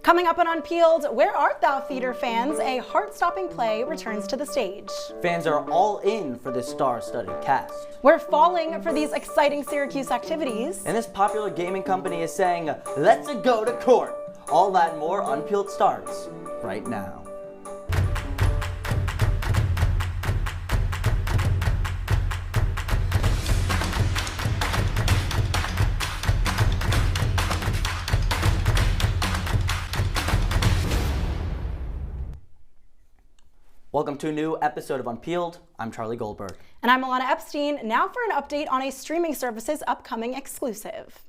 Coming up on Unpeeled, Where Art Thou, Theater fans? A heart-stopping play returns to the stage. Fans are all in for this star-studded cast. We're falling for these exciting Syracuse activities. And this popular gaming company is saying, let's go to court. All that and more Unpeeled starts right now. Welcome to a new episode of Unpeeled. I'm Charlie Goldberg. And I'm Ilana Epstein, now for an update on a streaming service's upcoming exclusive.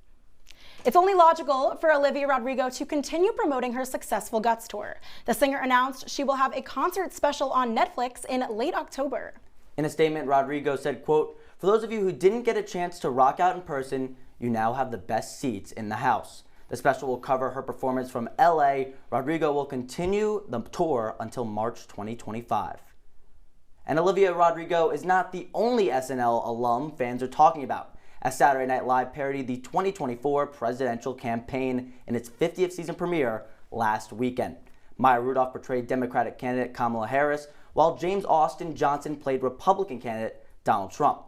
It's only logical for Olivia Rodrigo to continue promoting her successful Guts tour. The singer announced she will have a concert special on Netflix in late October. In a statement, Rodrigo said, quote, "For those of you who didn't get a chance to rock out in person, you now have the best seats in the house." The special will cover her performance from LA. Rodrigo will continue the tour until March 2025. And Olivia Rodrigo is not the only SNL alum fans are talking about, as Saturday Night Live parodied the 2024 presidential campaign in its 50th season premiere last weekend. Maya Rudolph portrayed Democratic candidate Kamala Harris, while James Austin Johnson played Republican candidate Donald Trump.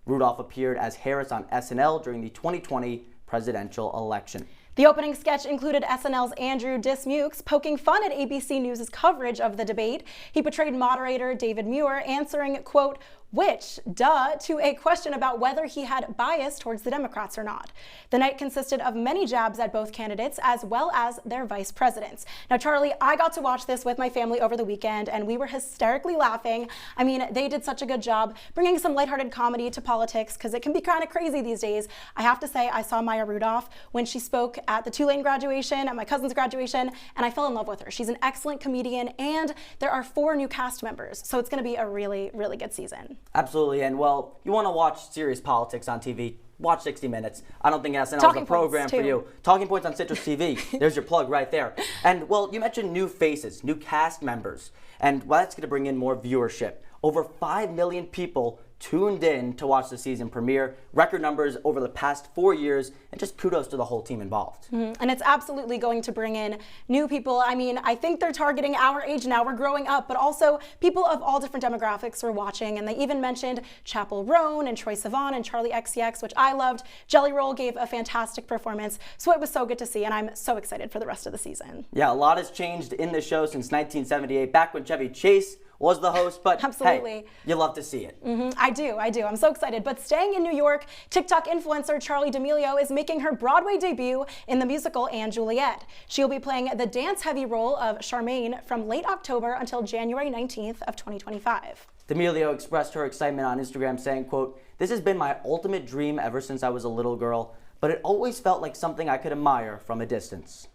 Rudolph appeared as Harris on SNL during the 2020 presidential election. The opening sketch included SNL's Andrew Dismukes poking fun at ABC News' coverage of the debate. He portrayed moderator David Muir answering, quote, "Which, duh," to a question about whether he had bias towards the Democrats or not. The night consisted of many jabs at both candidates as well as their vice presidents. Now, Charlie, I got to watch this with my family over the weekend and we were hysterically laughing. I mean, they did such a good job bringing some lighthearted comedy to politics because it can be kind of crazy these days. I have to say, I saw Maya Rudolph when she spoke at the Tulane graduation, at my cousin's graduation, and I fell in love with her. She's an excellent comedian and there are 4 new cast members. So it's going to be a really, really good season. Absolutely, and well, you want to watch serious politics on TV, watch 60 Minutes. I don't think SNL is a program for you. Talking Points on CitrusTV, there's your plug right there. And well, you mentioned new faces, new cast members, and well, that's going to bring in more viewership. Over 5 million people tuned in to watch the season premiere, record numbers over the past 4 years, and just kudos to the whole team involved. And it's absolutely going to bring in new people. I mean, I think they're targeting our age now, we're growing up, but also people of all different demographics were watching, and they even mentioned Chappell Roan and Troye Sivan and Charlie XCX, which I loved. Jelly Roll gave a fantastic performance, so it was so good to see, and I'm so excited for the rest of the season. Yeah, a lot has changed in the show since 1978, back when Chevy Chase was the host, but absolutely. Hey, you love to see it. I do. I'm so excited. But staying in New York, TikTok influencer Charli D'Amelio is making her Broadway debut in the musical & Juliet. She'll be playing the dance-heavy role of Charmaine from late October until January 19th of 2025. D'Amelio expressed her excitement on Instagram saying, quote, "This has been my ultimate dream ever since I was a little girl, but it always felt like something I could admire from a distance."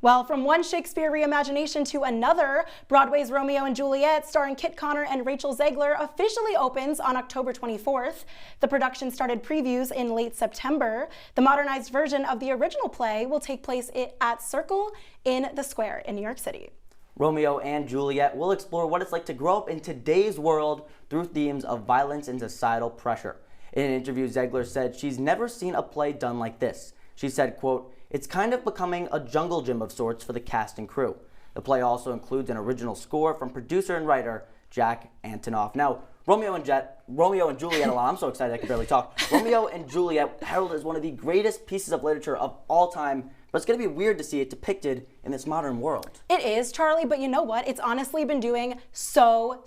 Well, from one Shakespeare reimagination to another, Broadway's Romeo and Juliet, starring Kit Connor and Rachel Zegler, officially opens on October 24th. The production started previews in late September. The modernized version of the original play will take place at Circle in the Square in New York City. Romeo and Juliet will explore what it's like to grow up in today's world through themes of violence and societal pressure. In an interview, Zegler said she's never seen a play done like this. She said, quote, "It's kind of becoming a jungle gym of sorts for the cast and crew." The play also includes an original score from producer and writer Jack Antonoff. Now, Romeo and Juliet, I'm so excited I can barely talk. Romeo and Juliet heralded as one of the greatest pieces of literature of all time, but it's going to be weird to see it depicted in this modern world. It is, Charlie, but you know what? It's honestly been doing so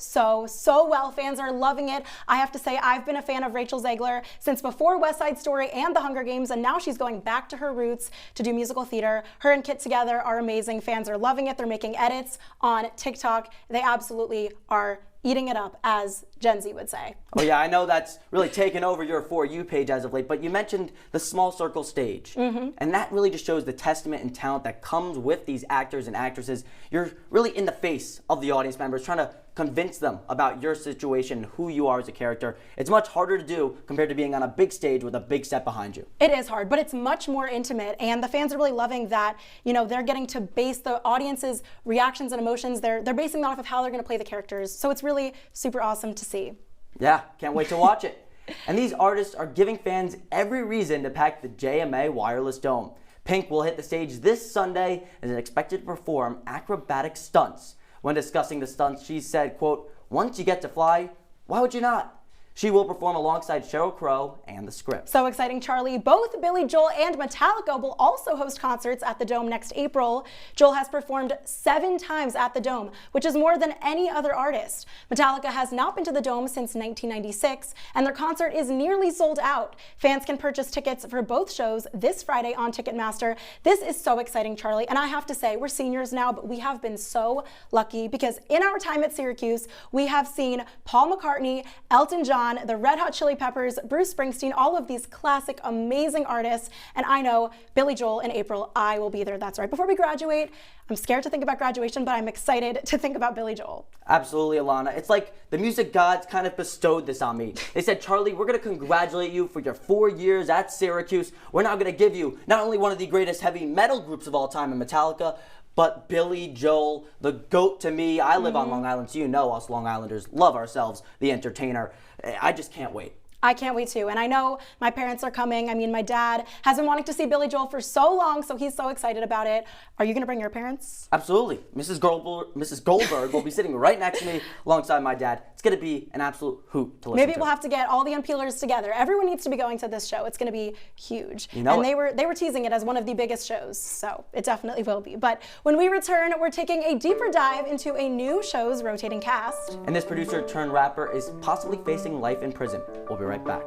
well. Fans are loving it. I have to say, I've been a fan of Rachel Zegler since before West Side Story and The Hunger Games, and now she's going back to her roots to do musical theater. Her and Kit together are amazing. Fans are loving it. They're making edits on TikTok. They absolutely are eating it up, as Gen Z would say. Oh yeah, I know that's really taken over your For You page as of late, but you mentioned the small circle stage. And that really just shows the testament and talent that comes with these actors and actresses. You're really in the face of the audience members, trying to convince them about your situation, who you are as a character. It's much harder to do compared to being on a big stage with a big set behind you. It is hard, but it's much more intimate, and the fans are really loving that, you know, they're getting to base the audience's reactions and emotions. They're basing that off of how they're going to play the characters. So it's really super awesome to see. Yeah, can't wait to watch it. And these artists are giving fans every reason to pack the JMA Wireless Dome. Pink will hit the stage this Sunday and is expected to perform acrobatic stunts. When discussing the stunts, she said, quote, "Once you get to fly, why would you not?" She will perform alongside Sheryl Crow and the script. So exciting, Charlie. Both Billy Joel and Metallica will also host concerts at the Dome next April. Joel has performed 7 times at the Dome, which is more than any other artist. Metallica has not been to the Dome since 1996, and their concert is nearly sold out. Fans can purchase tickets for both shows this Friday on Ticketmaster. This is so exciting, Charlie. And I have to say, we're seniors now, but we have been so lucky because in our time at Syracuse, we have seen Paul McCartney, Elton John, the Red Hot Chili Peppers, Bruce Springsteen, all of these classic, amazing artists. And I know Billy Joel in April, I will be there. That's right. Before we graduate, I'm scared to think about graduation, but I'm excited to think about Billy Joel. Absolutely, Ilana. It's like the music gods kind of bestowed this on me. They said, Charlie, we're going to congratulate you for your 4 years at Syracuse. We're now going to give you not only one of the greatest heavy metal groups of all time in Metallica, but Billy Joel, the GOAT to me. I live on Long Island, so you know us Long Islanders love ourselves, the entertainer. I just can't wait. I can't wait to, and I know my parents are coming. I mean, my dad has been wanting to see Billy Joel for so long, so he's so excited about it. Are you going to bring your parents? Absolutely. Mrs. Goldberg will be sitting right next to me alongside my dad. It's going to be an absolute hoot to listen to. Maybe we'll have to get all the Unpeelers together. Everyone needs to be going to this show. It's going to be huge. You know, and they were teasing it as one of the biggest shows, so it definitely will be. But when we return, we're taking a deeper dive into a new show's rotating cast. And this producer turned rapper is possibly facing life in prison. We'll be right back.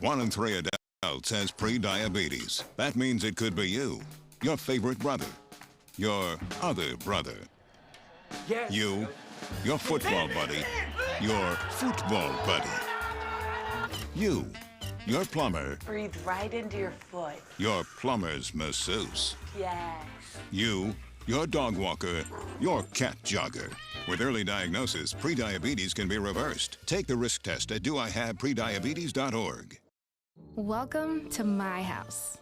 One in 3 adults has pre-diabetes. That means it could be you, your favorite brother, your other brother, you, your football buddy, your football buddy, you, your plumber. Breathe right into your foot. Your plumber's masseuse. Yes. You, your dog walker, your cat jogger. With early diagnosis, prediabetes can be reversed. Take the risk test at doihaveprediabetes.org. Welcome to my house.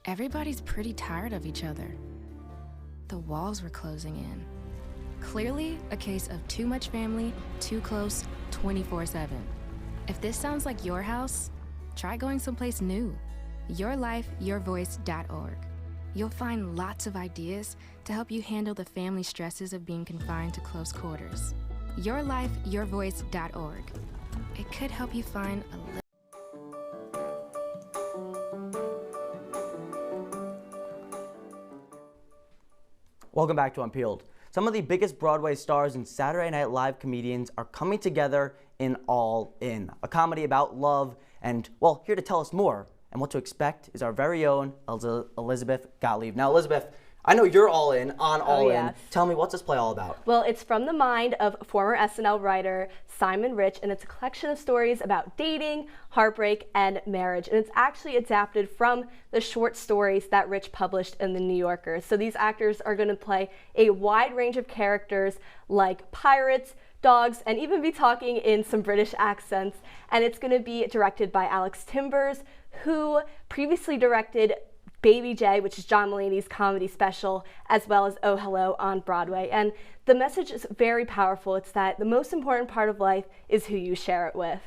Everybody's pretty tired of each other. The walls were closing in. Clearly a case of too much family, too close, 24/7. If this sounds like your house, try going someplace new. YourLifeYourVoice.org. You'll find lots of ideas to help you handle the family stresses of being confined to close quarters. YourLifeYourVoice.org. It could help you find a little. Welcome back to Unpeeled. Some of the biggest Broadway stars and Saturday Night Live comedians are coming together in All In, a comedy about love. And, well, here to tell us more and what to expect is our very own Elizabeth Gottlieb. Now, Elizabeth, I know you're all in on All In. Yes. Tell me, what's this play all about? Well, it's from the mind of former SNL writer Simon Rich, and it's a collection of stories about dating, heartbreak, and marriage. And it's actually adapted from the short stories that Rich published in The New Yorker. So these actors are going to play a wide range of characters like pirates, dogs, and even be talking in some British accents. And it's going to be directed by Alex Timbers, who previously directed Baby J, which is John Mulaney's comedy special, as well as Oh Hello on Broadway. And the message is very powerful. It's that the most important part of life is who you share it with.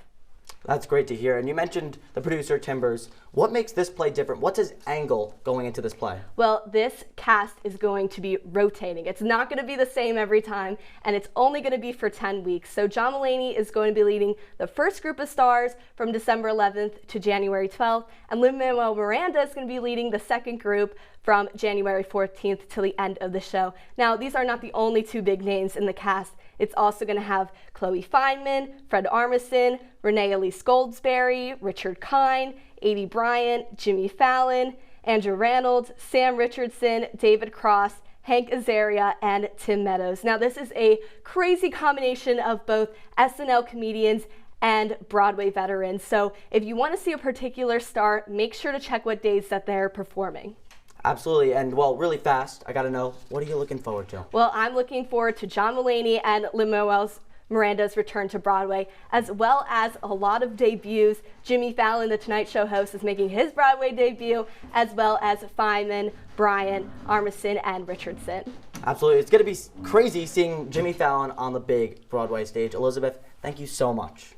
That's great to hear. And you mentioned the producer, Timbers. What makes this play different? What's his angle going into this play? Well, this cast is going to be rotating. It's not going to be the same every time, and it's only going to be for 10 weeks. So John Mulaney is going to be leading the first group of stars from December 11th to January 12th, and Lin-Manuel Miranda is going to be leading the second group from January 14th till the end of the show. Now, these are not the only two big names in the cast. It's also going to have Chloe Fineman, Fred Armisen, Renee Elise Goldsberry, Richard Kind, Aidy Bryant, Jimmy Fallon, Andrew Reynolds, Sam Richardson, David Cross, Hank Azaria, and Tim Meadows. Now, this is a crazy combination of both SNL comedians and Broadway veterans. So if you want to see a particular star, make sure to check what days that they're performing. Absolutely. And, well, really fast, I got to know, what are you looking forward to? Well, I'm looking forward to John Mulaney and Lin-Manuel Miranda's return to Broadway, as well as a lot of debuts. Jimmy Fallon, the Tonight Show host, is making his Broadway debut, as well as Fineman, Bryant, Armisen, and Richardson. Absolutely. It's going to be crazy seeing Jimmy Fallon on the big Broadway stage. Elizabeth, thank you so much.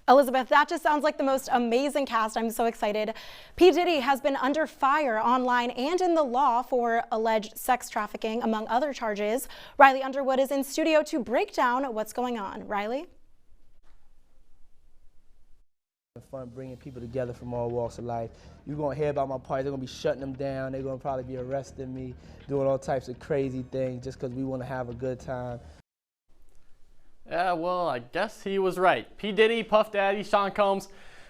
Elizabeth, that just sounds like the most amazing cast. I'm so excited. P. Diddy has been under fire online and in the law for alleged sex trafficking, among other charges. Riley Underwood is in studio to break down what's going on. Riley? Fun bringing people together from all walks of life. You're going to hear about my party. They're going to be shutting them down. They're going to probably be arresting me, doing all types of crazy things just because we want to have a good time. Yeah, well, I guess he was right. P. Diddy, Puff Daddy, Sean Combs,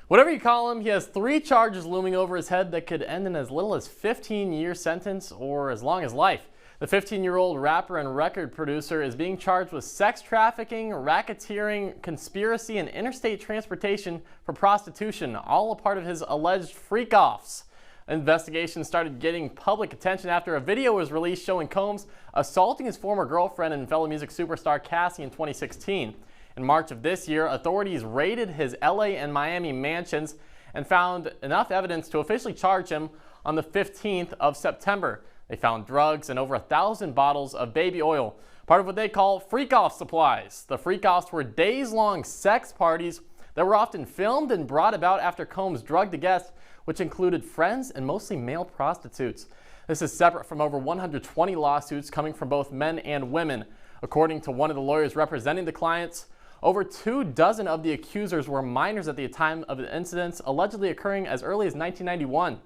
whatever you call him, he has 3 charges looming over his head that could end in as little as 15-year sentence or as long as life. The 15-year-old rapper and record producer is being charged with sex trafficking, racketeering, conspiracy, and interstate transportation for prostitution, all a part of his alleged freak-offs. Investigation started getting public attention after a video was released showing Combs assaulting his former girlfriend and fellow music superstar Cassie in 2016. In March of this year, authorities raided his LA and Miami mansions and found enough evidence to officially charge him on the 15th of September. They found drugs and over 1,000 bottles of baby oil, part of what they call freak-off supplies. The freak-offs were days-long sex parties that were often filmed and brought about after Combs drugged the guests, which included friends and mostly male prostitutes. This is separate from over 120 lawsuits coming from both men and women. According to one of the lawyers representing the clients, over 24 of the accusers were minors at the time of the incidents, allegedly occurring as early as 1991.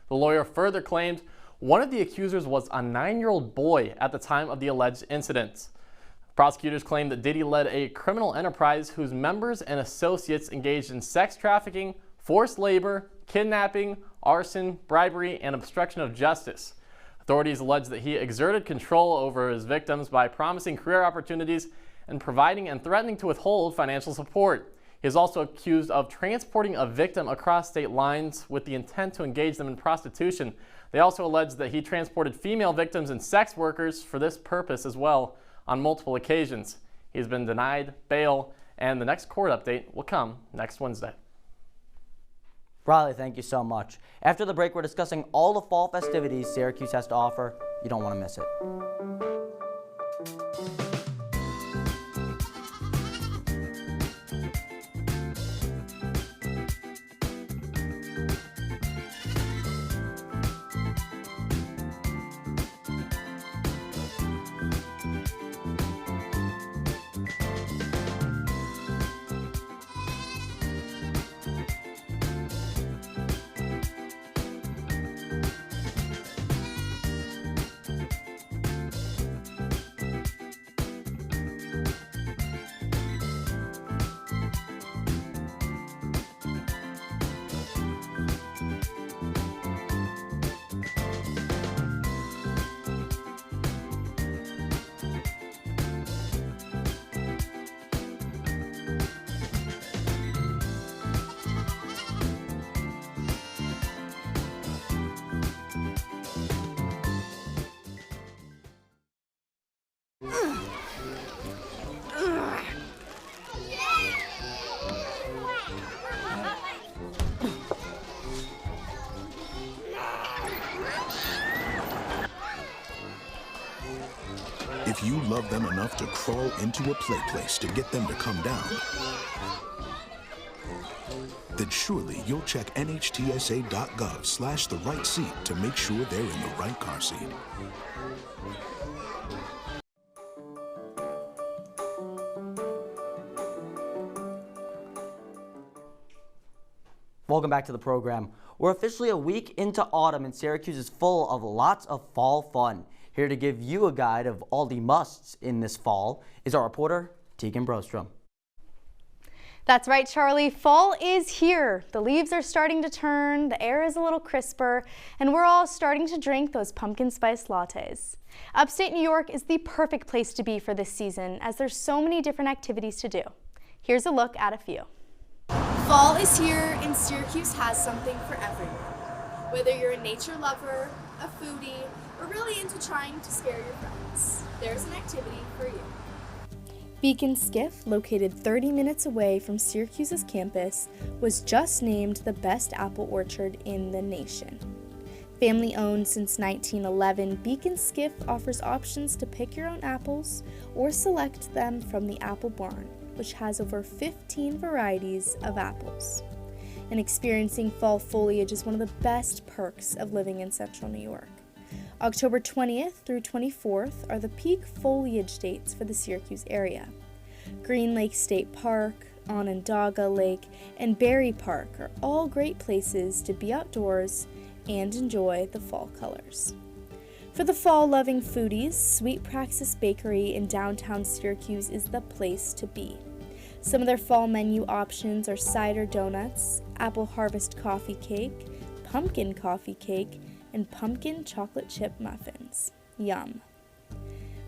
The lawyer further claimed one of the accusers was a 9-year-old boy at the time of the alleged incidents. Prosecutors claim that Diddy led a criminal enterprise whose members and associates engaged in sex trafficking, forced labor, kidnapping, arson, bribery, and obstruction of justice. Authorities allege that he exerted control over his victims by promising career opportunities and providing and threatening to withhold financial support. He is also accused of transporting a victim across state lines with the intent to engage them in prostitution. They also allege that he transported female victims and sex workers for this purpose as well on multiple occasions. He has been denied bail, and the next court update will come next Wednesday. Riley, thank you so much. After the break, we're discussing all the fall festivities Syracuse has to offer. You don't want to miss it. If you love them enough to crawl into a play place to get them to come down, then surely you'll check nhtsa.gov/the-right seat to make sure they're in the right car seat. Welcome back to the program. We're officially a week into autumn and Syracuse is full of lots of fall fun. Here to give you a guide of all the musts in this fall is our reporter, Tegan Brostrom. That's right, Charlie. Fall is here. The leaves are starting to turn, the air is a little crisper, and we're all starting to drink those pumpkin spice lattes. Upstate New York is the perfect place to be for this season as there's so many different activities to do. Here's a look at a few. Fall is here and Syracuse has something for everyone. Whether you're a nature lover, a foodie, or really into trying to scare your friends, there's an activity for you. Beacon Skiff, located 30 minutes away from Syracuse's campus, was just named the best apple orchard in the nation. Family owned since 1911, Beacon Skiff offers options to pick your own apples or select them from the Apple Barn, which has over 15 varieties of apples. And experiencing fall foliage is one of the best perks of living in Central New York. October 20th through 24th are the peak foliage dates for the Syracuse area. Green Lake State Park, Onondaga Lake, and Berry Park are all great places to be outdoors and enjoy the fall colors. For the fall-loving foodies, Sweet Praxis Bakery in downtown Syracuse is the place to be. Some of their fall menu options are cider donuts, apple harvest coffee cake, pumpkin coffee cake, and pumpkin chocolate chip muffins. Yum.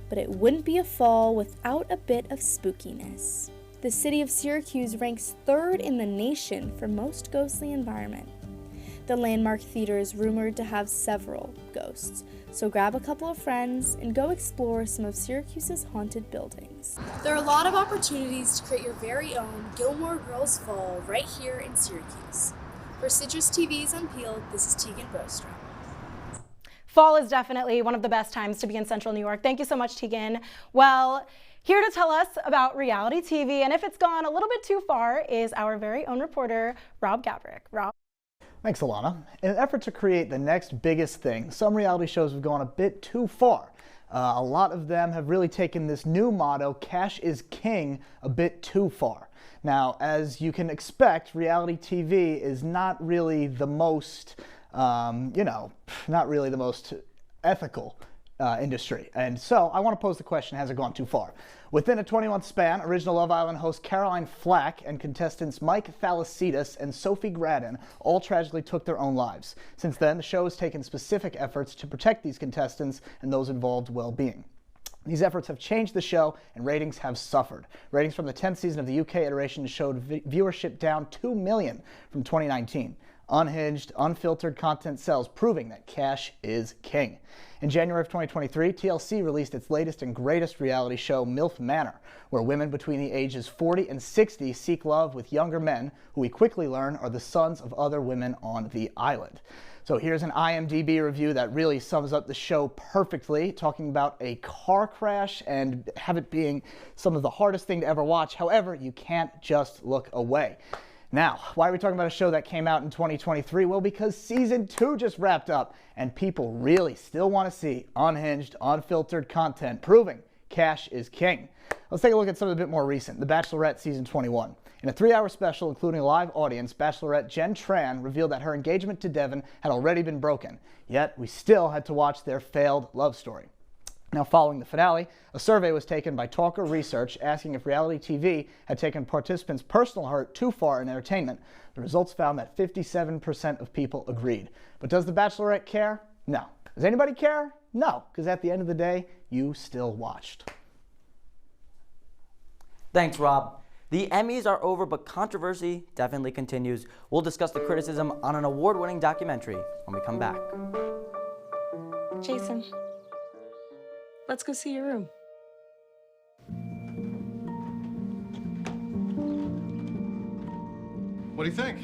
But it wouldn't be a fall without a bit of spookiness. The city of Syracuse ranks 3rd in the nation for most ghostly environment. The Landmark Theater is rumored to have several ghosts, so grab a couple of friends and go explore some of Syracuse's haunted buildings. There are a lot of opportunities to create your very own Gilmore Girls fall right here in Syracuse. For CitrusTV's Unpeeled, this is Tegan Brostrom. Fall is definitely one of the best times to be in Central New York. Thank you so much, Tegan. Well, here to tell us about reality TV and if it's gone a little bit too far is our very own reporter, Rob Gabrick. Rob? Thanks, Ilana. In an effort to create the next biggest thing, some reality shows have gone a bit too far. A lot of them have really taken this new motto, cash is king, a bit too far. Now, as you can expect, reality TV is not really the most not really the most ethical industry. And so I want to pose the question, has it gone too far? Within a 20-month span, original Love Island host Caroline Flack and contestants Mike Thalassides and Sophie Gradden all tragically took their own lives. Since then, the show has taken specific efforts to protect these contestants and those involved well-being. These efforts have changed the show, and ratings have suffered. Ratings from the 10th season of the UK iteration showed viewership down 2 million from 2019. Unhinged, unfiltered content sells, proving that cash is king. In January of 2023, TLC released its latest and greatest reality show, MILF Manor, where women between the ages 40 and 60 seek love with younger men, who we quickly learn are the sons of other women on the island. So here's an IMDb review that really sums up the show perfectly, talking about a car crash and have it being some of the hardest thing to ever watch. However, you can't just look away. Now, why are we talking about a show that came out in 2023? Well, because season 2 just wrapped up and people really still want to see unhinged, unfiltered content, proving cash is king. Let's take a look at some of the bit more recent. The Bachelorette season 21. In a 3-hour special including a live audience, Bachelorette Jen Tran revealed that her engagement to Devin had already been broken, yet we still had to watch their failed love story. Now, following the finale, a survey was taken by Talker Research asking if reality TV had taken participants' personal hurt too far in entertainment. The results found that 57% of people agreed. But does The Bachelorette care? No. Does anybody care? No, because at the end of the day, you still watched. Thanks, Rob. The Emmys are over, but controversy definitely continues. We'll discuss the criticism on an award-winning documentary when we come back. Jason, let's go see your room. What do you think?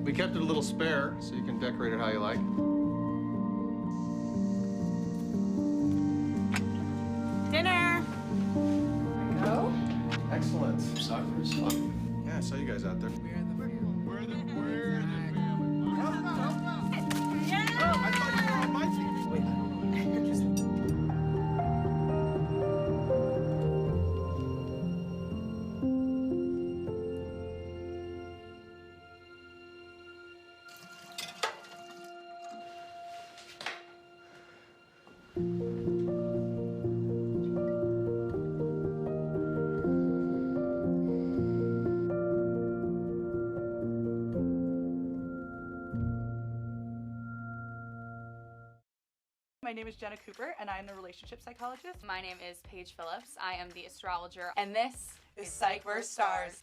We kept it a little spare, so you can decorate it how you like. Dinner. Go. Excellent. Soccer is fun. Yeah, I saw you guys out there. We're the family. Yeah. Oh, I thought you were on my team. My name is Jenna Cooper, and I am the relationship psychologist. My name is Paige Phillips. I am the astrologer, and this is Psych vs. Stars.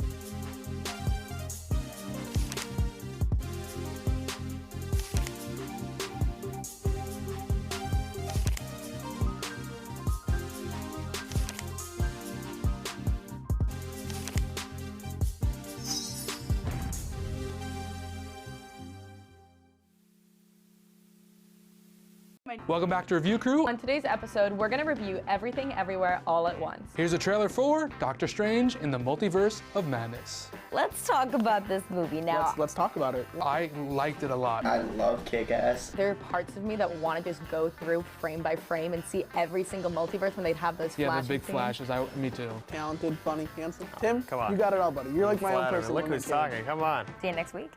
Welcome back to Review Crew. On today's episode, we're going to review Everything Everywhere All at Once. Here's a trailer for Doctor Strange in the Multiverse of Madness. Let's talk about this movie now. Let's talk about it. I liked it a lot. I love Kick-Ass. There are parts of me that want to just go through frame by frame and see every single multiverse when they'd have those flashes. Yeah, the big flashes. Me too. Talented, funny, handsome. Tim, come on. You got it all, buddy. You're like my own person. Look who's talking. Come on. See you next week.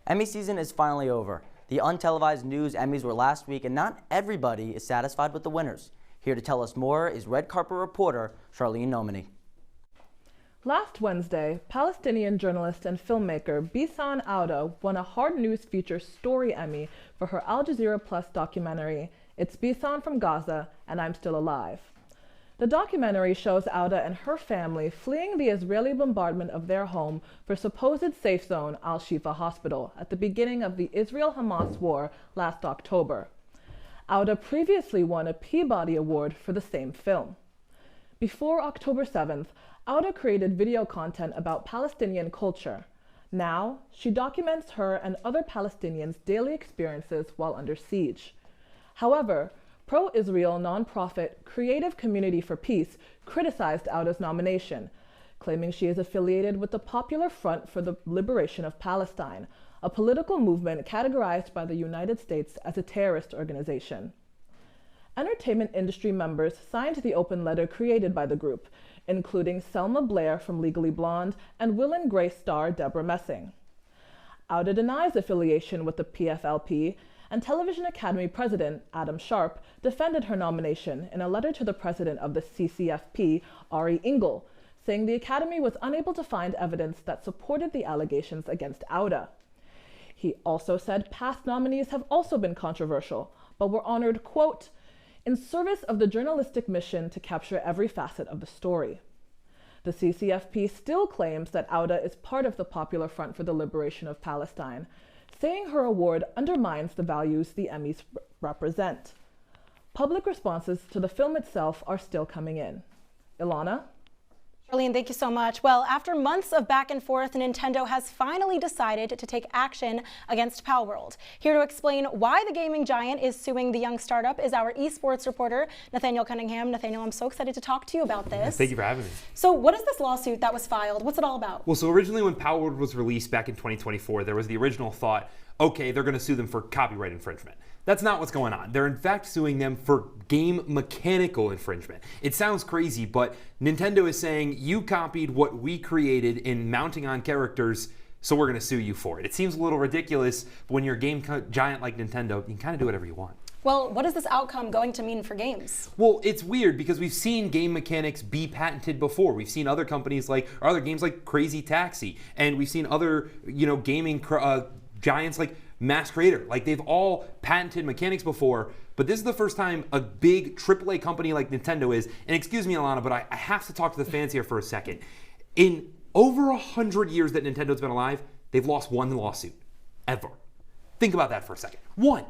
Emmy season is finally over. The untelevised news Emmys were last week, and not everybody is satisfied with the winners. Here to tell us more is red carpet reporter Charlene Nomini. Last Wednesday, Palestinian journalist and filmmaker Bisan Auda won a Hard News Feature Story Emmy for her Al Jazeera Plus documentary, It's Bisan from Gaza and I'm Still Alive. The documentary shows Auda and her family fleeing the Israeli bombardment of their home for supposed safe zone Al-Shifa Hospital at the beginning of the Israel-Hamas war last October. Auda previously won a Peabody Award for the same film. Before October 7th, Auda created video content about Palestinian culture. Now, she documents her and other Palestinians' daily experiences while under siege. However, pro-Israel nonprofit Creative Community for Peace criticized Auda's nomination, claiming she is affiliated with the Popular Front for the Liberation of Palestine, a political movement categorized by the United States as a terrorist organization. Entertainment industry members signed the open letter created by the group, including Selma Blair from Legally Blonde and Will and Grace star Deborah Messing. Auda denies affiliation with the PFLP, and Television Academy President Adam Sharp defended her nomination in a letter to the president of the CCFP, Ari Engel, saying the Academy was unable to find evidence that supported the allegations against Auda. He also said past nominees have also been controversial, but were honored, quote, in service of the journalistic mission to capture every facet of the story. The CCFP still claims that Auda is part of the Popular Front for the Liberation of Palestine, saying her award undermines the values the Emmys represent. Public responses to the film itself are still coming in. Ilana? Charlene, thank you so much. Well, after months of back and forth, Nintendo has finally decided to take action against Palworld. Here to explain why the gaming giant is suing the young startup is our esports reporter, Nathaniel Cunningham. Nathaniel, I'm so excited to talk to you about this. Thank you for having me. So what is this lawsuit that was filed? What's it all about? Well, so originally when Palworld was released back in 2024, there was the original thought, okay, they're going to sue them for copyright infringement. That's not what's going on. They're in fact suing them for game mechanical infringement. It sounds crazy, but Nintendo is saying you copied what we created in mounting on characters, so we're going to sue you for it. It seems a little ridiculous, but when you're a game giant like Nintendo, you can kind of do whatever you want. Well, what is this outcome going to mean for games? Well, it's weird because we've seen game mechanics be patented before. We've seen other companies or other games like Crazy Taxi, and we've seen other, gaming giants like Mass Creator. They've all patented mechanics before, but this is the first time a big AAA company like Nintendo is, and excuse me, Ilana, but I have to talk to the fans here for a second. In over 100 years that Nintendo's been alive, they've lost one lawsuit. Ever. Think about that for a second. One.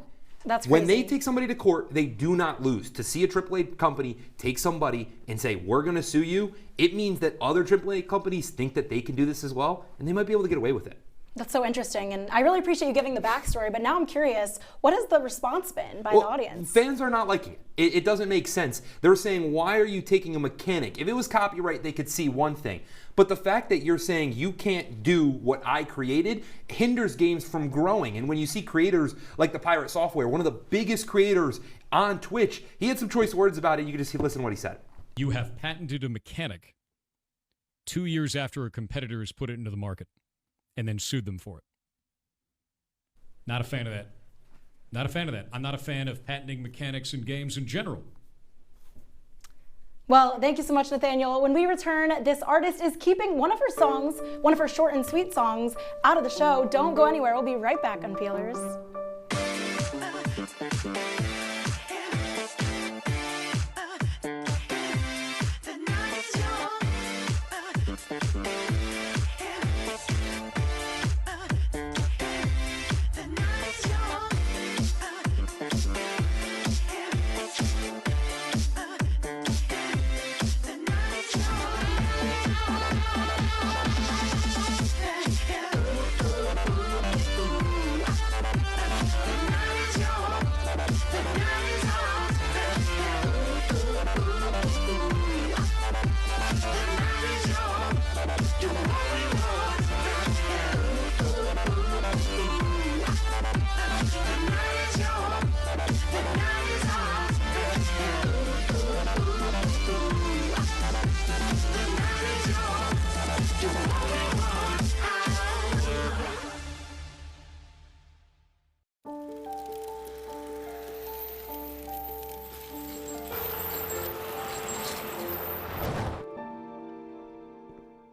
That's crazy. When they take somebody to court, they do not lose. To see a AAA company take somebody and say, we're going to sue you, it means that other AAA companies think that they can do this as well, and they might be able to get away with it. That's so interesting, and I really appreciate you giving the backstory, but now I'm curious, what has the response been by the audience? Fans are not liking it. It doesn't make sense. They're saying, why are you taking a mechanic? If it was copyright, they could see one thing. But the fact that you're saying you can't do what I created hinders games from growing. And when you see creators like the Pirate Software, one of the biggest creators on Twitch, he had some choice words about it. You can just listen to what he said. You have patented a mechanic 2 years after a competitor has put it into the market and then sued them for it. Not a fan of that. Not a fan of that. I'm not a fan of patenting mechanics in games in general. Well, thank you so much, Nathaniel. When we return, this artist is keeping one of her songs, one of her short and sweet songs, out of the show. Don't go anywhere. We'll be right back on Peelers.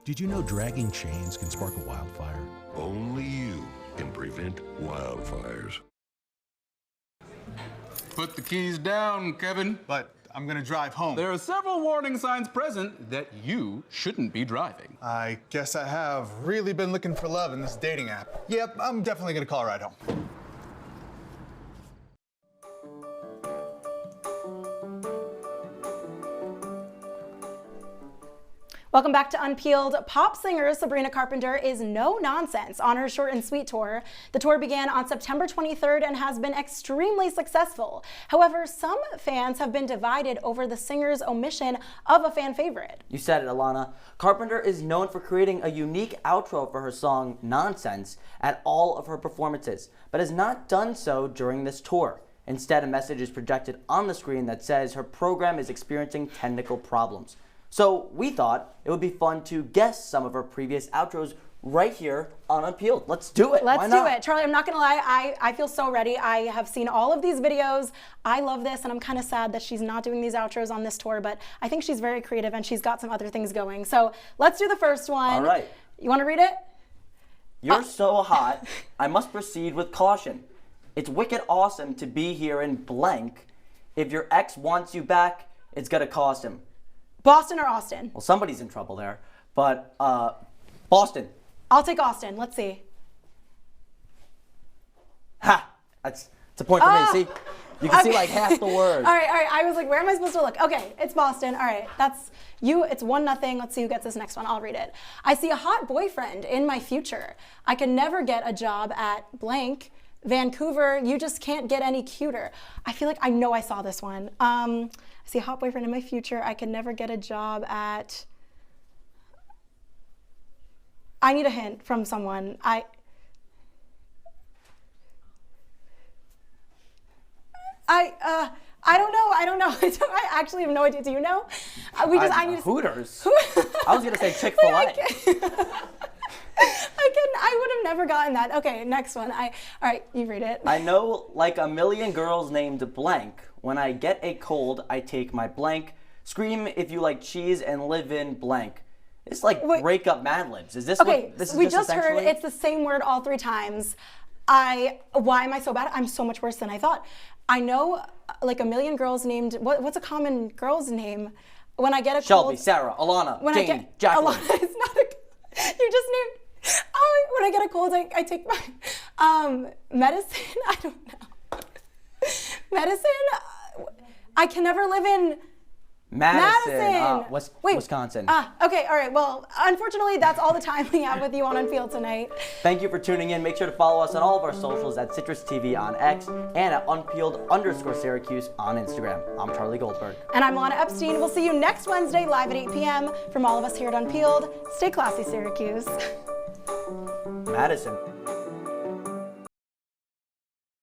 Did you know dragging chains can spark a wildfire? Only you can prevent wildfires. Put the keys down, Kevin. But I'm gonna drive home. There are several warning signs present that you shouldn't be driving. I guess I have really been looking for love in this dating app. Yep, I'm definitely gonna call a ride home. Welcome back to Unpeeled. Pop singer Sabrina Carpenter is no nonsense on her short and sweet tour. The tour began on September 23rd and has been extremely successful. However, some fans have been divided over the singer's omission of a fan favorite. You said it, Ilana. Carpenter is known for creating a unique outro for her song Nonsense at all of her performances, but has not done so during this tour. Instead, a message is projected on the screen that says her program is experiencing technical problems. So we thought it would be fun to guess some of her previous outros right here on Unpeeled. Let's do it. Let's do it. Charlie, I'm not gonna lie, I feel so ready. I have seen all of these videos. I love this, and I'm kind of sad that she's not doing these outros on this tour, but I think she's very creative and she's got some other things going. So let's do the first one. All right. You wanna read it? You're so hot, I must proceed with caution. It's wicked awesome to be here in blank. If your ex wants you back, it's gonna cost him. Boston or Austin? Well, somebody's in trouble there, but Boston. I'll take Austin. Let's see. Ha! It's a point for me. See? You can see like half the word. All right. I was like, where am I supposed to look? Okay, it's Boston. All right, that's you. It's 1-0. Let's see who gets this next one. I'll read it. I see a hot boyfriend in my future. I can never get a job at blank. Vancouver, you just can't get any cuter. I feel like I know I saw this one. I see a hot boyfriend in my future. I can never get a job at... I need a hint from someone. I don't know. I actually have no idea. Do you know? I need Hooters. I was gonna say Chick-fil-A. I would have never gotten that. Okay, next one. All right, you read it. I know like a million girls named blank. When I get a cold, I take my blank. Scream if you like cheese and live in blank. It's like breakup Mad Libs. Is this okay, what this is? We just heard it's the same word all 3 times. Why am I so bad? I'm so much worse than I thought. I know like a million girls named, what's a common girl's name? When I get a Shelby, cold. Sarah, Ilana, Jane, Jacqueline. Ilana, it's not you just named, when I get a cold, I take my medicine. I don't know. Medicine? I can never live in Madison. Wait. Wisconsin. Okay, all right. Well, unfortunately, that's all the time we have with you on Unpeeled tonight. Thank you for tuning in. Make sure to follow us on all of our socials at CitrusTV on X and at Unpeeled_Syracuse on Instagram. I'm Charlie Goldberg. And I'm Ilana Epstein. We'll see you next Wednesday live at 8 p.m. From all of us here at Unpeeled, stay classy, Syracuse. Madison.